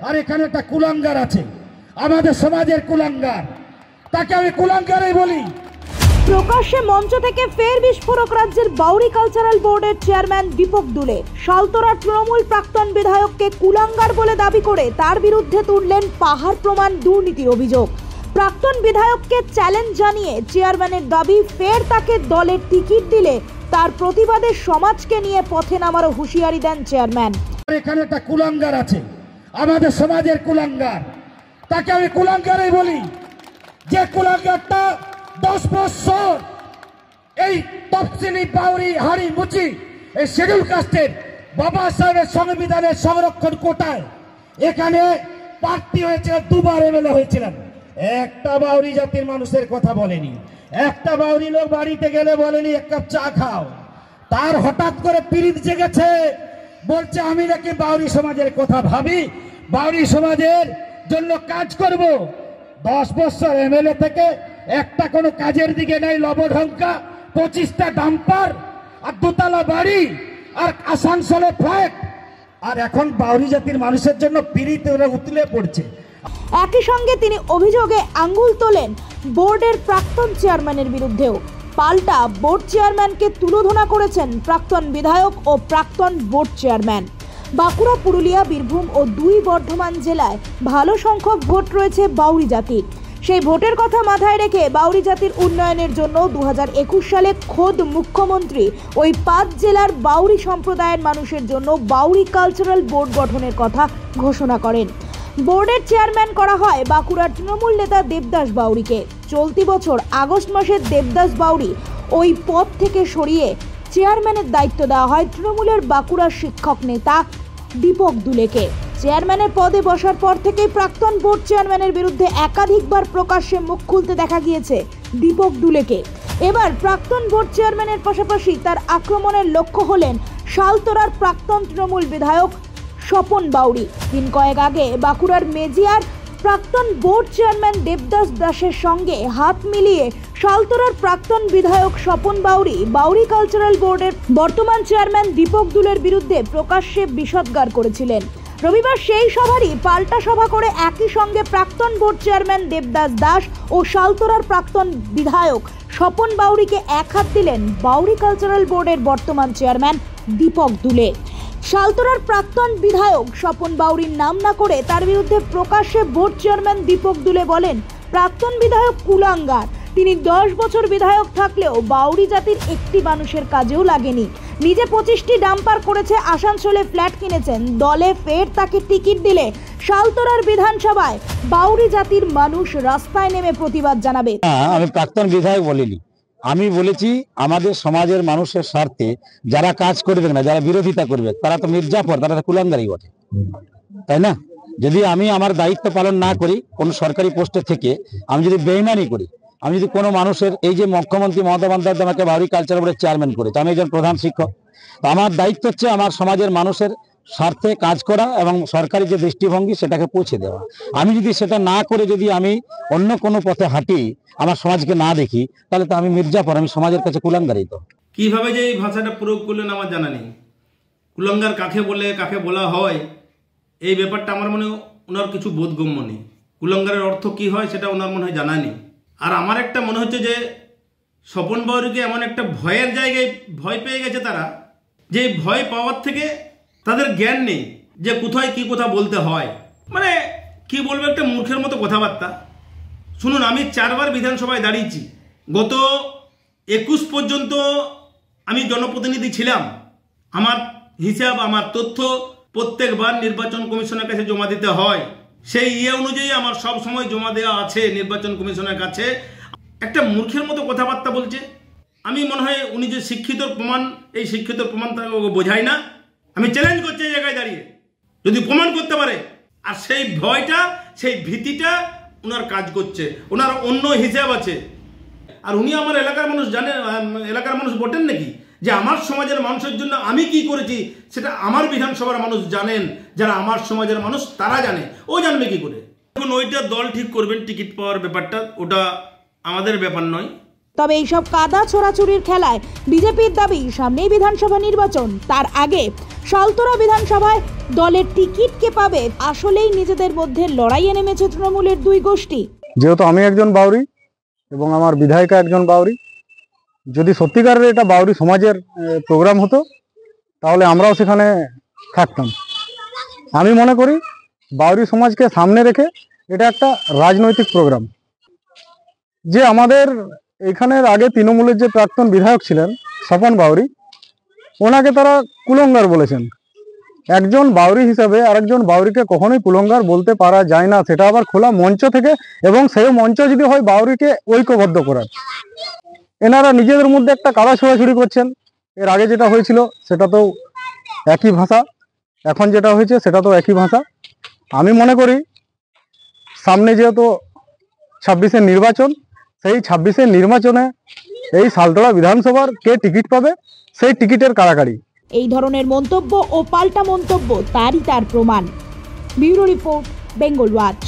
আর এখানে একটা কুলাঙ্গার আছে, আমাদের সমাজের কুলাঙ্গার, তাকে আমি কুলাঙ্গারই বলি। প্রকাশ্যে মঞ্চ থেকে ফের বিস্ফোরক রাজ্যের বাউরি কালচারাল বোর্ডের চেয়ারম্যান দীপক দুলে। শালতোড়ার তৃণমূল প্রাক্তন বিধায়ককে কুলাঙ্গার বলে দাবি করে তার বিরুদ্ধে তুললেন পাহাড় প্রমাণ দুর্নীতির অভিযোগ। প্রাক্তন বিধায়ককে চ্যালেঞ্জ জানিয়ে চেয়ারম্যানের দাবি, ফের তাকে দলের টিকিট দিলে তার প্রতিবাদে সমাজকে নিয়ে পথে নামারও হুঁশিয়ারি দেন চেয়ারম্যান। এখানে একটা কুলাঙ্গার আছে, আমাদের সমাজের কুলাঙ্গার, তাকে আমি কুলাঙ্গারই বলি। যে কুলাঙ্গারটা 10 বছর এই তফসিলি বাউরি হাড়ি মুচি এই শিডিউল কাস্টের বাবা সাহেবের সংবিধানের সংরক্ষণ কোটায় এখানে প্রার্থী হয়েছিল, 2 বার এমএলএ হয়েছিলেন। একটা বাউরি জাতির মানুষের কথা বলেনি, একটা বাউরি লোক বাড়িতে গেলে বলেনি এক কাপ চা খাও। তার হঠাৎ করে পীড়িত জেগেছে, বলছে আমি নাকি বাউরি সমাজের কথা ভাবি, বাউরি সমাজের জন্য কাজ করব। 10 বছর এমএলএ থেকে একটা কোনো কাজের দিকে নেই, লবঢঙ্কা, 25টা ডাম্পার আর 2 তলা বাড়ি আর আসানসোলে ফ্ল্যাট, আর এখন বাউরি জাতির মানুষের জন্য পীড়িত উতলে পড়ছে। একই সঙ্গে তিনি অভিযোগে আঙ্গুল তোলেন বোর্ডের প্রাক্তন চেয়ারম্যানের বিরুদ্ধেও। পাল্টা বোর্ড চেয়ারম্যানকে তুলোধনা করেছেন প্রাক্তন বিধায়ক ও প্রাক্তন বোর্ড চেয়ারম্যান। বাঁকুড়া, পুরুলিয়া, বীরভূম ও 2 বর্ধমান জেলায় ভালো সংখ্যক ভোট রয়েছে বাউরি জাতির। সেই ভোটের কথা মাথায় রেখে বাউরি জাতির উন্নয়নের জন্য 2021 সালে খোদ মুখ্যমন্ত্রী ওই 5 জেলার বাউরি সম্প্রদায়ের মানুষের জন্য বাউরি কালচারাল বোর্ড গঠনের কথা ঘোষণা করেন। বোর্ডের চেয়ারম্যান করা হয় বাঁকুড়ার তৃণমূল নেতা দেবদাস বাউরিকে। চলতি বছর আগস্ট মাসে দেবদাস বাউরি ওই পদ থেকে সরিয়ে চেয়ারম্যানের দায়িত্ব দেওয়া হয় তৃণমূলের বাঁকুড়ার শিক্ষক নেতা দীপক দুলেকে। চেয়ারম্যানের পদে বসার পর থেকেই প্রাক্তন বোর্ড চেয়ারম্যানের বিরুদ্ধে একাধিকবার প্রকাশ্যে মুখ খুলতে দেখা গিয়েছে দীপক দুলেকে। এবার প্রাক্তন বোর্ড চেয়ারম্যানের পাশাপাশি তার আক্রমণের লক্ষ্য হলেন শালতোড়ার প্রাক্তন তৃণমূল বিধায়ক স্বপন বাউরি। দিন কয়েক আগে বাঁকুড়ার মেজিয়ার প্রাক্তন বোর্ড চেয়ারম্যান দেবদাস দাসের সঙ্গে হাত মিলিয়ে শালতোড়ার প্রাক্তন বিধায়ক স্বপন বাউরি বাউরি কালচারাল বোর্ডের বর্তমান চেয়ারম্যান দীপক দুলের বিরুদ্ধে প্রকাশ্যে বিষোদ্গার করেছিলেন। রবিবার সেই সভারই পাল্টা সভা করে একই সঙ্গে প্রাক্তন বোর্ড চেয়ারম্যান দেবদাস দাস ও শালতোড়ার প্রাক্তন বিধায়ক স্বপন বাউরিকে এক হাত দিলেন বাউরি কালচারাল বোর্ডের বর্তমান চেয়ারম্যান দীপক দুলে। শালতোড়ার প্রাক্তন বিধায়ক স্বপন বাউরির নাম না করে তার বিরুদ্ধে প্রকাশ্যে বোর্ড চেয়ারম্যান দীপক দুলে বলেন, প্রাক্তন বিধায়ক কুলাঙ্গার। তিনি 10 বছর বিধায়ক থাকলেও বাউরি জাতির একটি মানুষের কাজেও লাগেনি। নিজে 25টি ডাম্পার করেছে, আসানসোলে ফ্ল্যাট কিনেছেন। দলে ফের তাকে টিকিট দিলে শালতোড়ার বিধানসভায় বাউরি জাতির মানুষ রাস্তায় নেমে প্রতিবাদ জানাবে। আমি প্রাক্তন বিধায়ক বলিনি, আমি বলেছি আমাদের সমাজের মানুষের স্বার্থে যারা কাজ করবে না, যারা বিরোধিতা করবে, তারা তো মির্জাফর, তারা কুলাঙ্গারই বটে, তাই না? যদি আমি আমার দায়িত্ব পালন না করি কোনো সরকারি পোস্টে থেকে, আমি যদি বেইমানি করি, আমি যদি কোনো মানুষের, এই যে মুখ্যমন্ত্রী মমতা বন্দ্যোপাধ্যায় আমাকে বাউরি কালচার বোর্ডের চেয়ারম্যান করেছে, আমি একজন প্রধান শিক্ষক, তো আমার দায়িত্ব হচ্ছে আমার সমাজের মানুষের স্বার্থে কাজ করা এবং সরকারি যে দৃষ্টিভঙ্গি সেটাকে পৌঁছে দেওয়া। আমি যদি সেটা না করে যদি আমি অন্য কোনো পথে হাঁটি, আমার সমাজকে না দেখি, তাহলে তো আমি মির্জাফর, আমি সমাজের কাছে কুলাঙ্গারই। তো কিভাবে যে এই ভাষাটা প্রয়োগ করলেন আমার জানা নেই। কুলাঙ্গার কাকে বলে, কাকে বলা হয়, এই ব্যাপারটা আমার মনে ওনার কিছু বোধগম্য নেই। কুলাঙ্গারের অর্থ কি হয় সেটা ওনার মনে হয় জানা নেই। আর আমার একটা মনে হচ্ছে যে স্বপন বাউরিকে এমন একটা ভয়ের জায়গায় ভয় পেয়ে গেছে তারা, যে ভয় পাওয়ার থেকে তাদের জ্ঞান নেই যে কোথায় কি কথা বলতে হয়। মানে কি বলবো, একটা মূর্খের মতো কথাবার্তা। শুনুন, আমি 4 বার বিধানসভায় দাঁড়িয়েছি। গত 21 পর্যন্ত আমি জনপ্রতিনিধি ছিলাম। আমার হিসাব, আমার তথ্য প্রত্যেকবার নির্বাচন কমিশনের কাছে জমা দিতে হয়। সেই অনুযায়ী আমার সব সময় জমা দেওয়া আছে নির্বাচন কমিশনের কাছে। একটা মূর্খের মতো কথাবার্তা বলছে। আমি মনে হয় উনি যে শিক্ষিত প্রমাণ, এই শিক্ষিত প্রমাণ তাকে বোঝায় না। আমি চ্যালেঞ্জ করছি এই জায়গায় দাঁড়িয়ে, যদি প্রমাণ করতে পারে। আর সেই ভয়টা, সেই ভীতিটা ওনার কাজ করছে, ওনার অন্য হিসাব আছে। আর উনি আমার এলাকার মানুষ জানেন, এলাকার মানুষ বটেন নাকি যে আমার সমাজের মানুষের জন্য আমি কি করেছি সেটা আমার বিধানসভার মানুষ জানেন। যারা আমার সমাজের মানুষ তারা জানে, ও জানবে কি করে? এখন ওইটা দল ঠিক করবেন, টিকিট পাওয়ার ব্যাপারটা, ওটা আমাদের ব্যাপার নয়। তবে এইসব কাদা ছোড়াছুড়ির খেলায় বিজেপির দাবি সামনেই বিধানসভা নির্বাচন, তার আগে সালতোরা বিধানসভায় দলের টিকিট কে পাবে আসলেই নিজেদের মধ্যে লড়াইয়ে নেমেছে তৃণমূলের দুই গোষ্ঠী। যেহেতু আমি একজন বাউরি এবং আমার বিধায়িকা একজন বাউরি, যদি সত্যিকারের এটা বাউরি সমাজের প্রোগ্রাম হতো তাহলে আমরাও সেখানে থাকতাম। আমি মনে করি বাউরি সমাজকে সামনে রেখে এটা একটা রাজনৈতিক প্রোগ্রাম। যে আমাদের এখানের আগে তৃণমূলের যে প্রাক্তন বিধায়ক ছিলেন স্বপন বাউরি, ওনাকে তারা কুলঙ্গার বলেছেন। একজন বাউরি হিসাবে আরেকজন বাউরিকে কখনোই কুলঙ্গার বলতে পারা যায় না, সেটা আবার খোলা মঞ্চ থেকে, এবং সেই মঞ্চ যদি হয় বাউরিকে ঐক্যবদ্ধ করার। এনারা নিজেদের মধ্যে একটা কাদা ছোড়াছুড়ি করছেন। এর আগে যেটা হয়েছিল সেটা তো একই ভাষা, এখন যেটা হয়েছে সেটা তো একই ভাষা। আমি মনে করি সামনে যেহেতু 26-এর নির্বাচন, সেই 26-এর নির্বাচনে এই সালতোরা বিধানসভার কে টিকিট পাবে সেই টিকিটের কাড়াকাড়ি। এই ধরনের মন্তব্য ও পাল্টা মন্তব্য তার প্রমাণ। Bureau report, Bengal watch.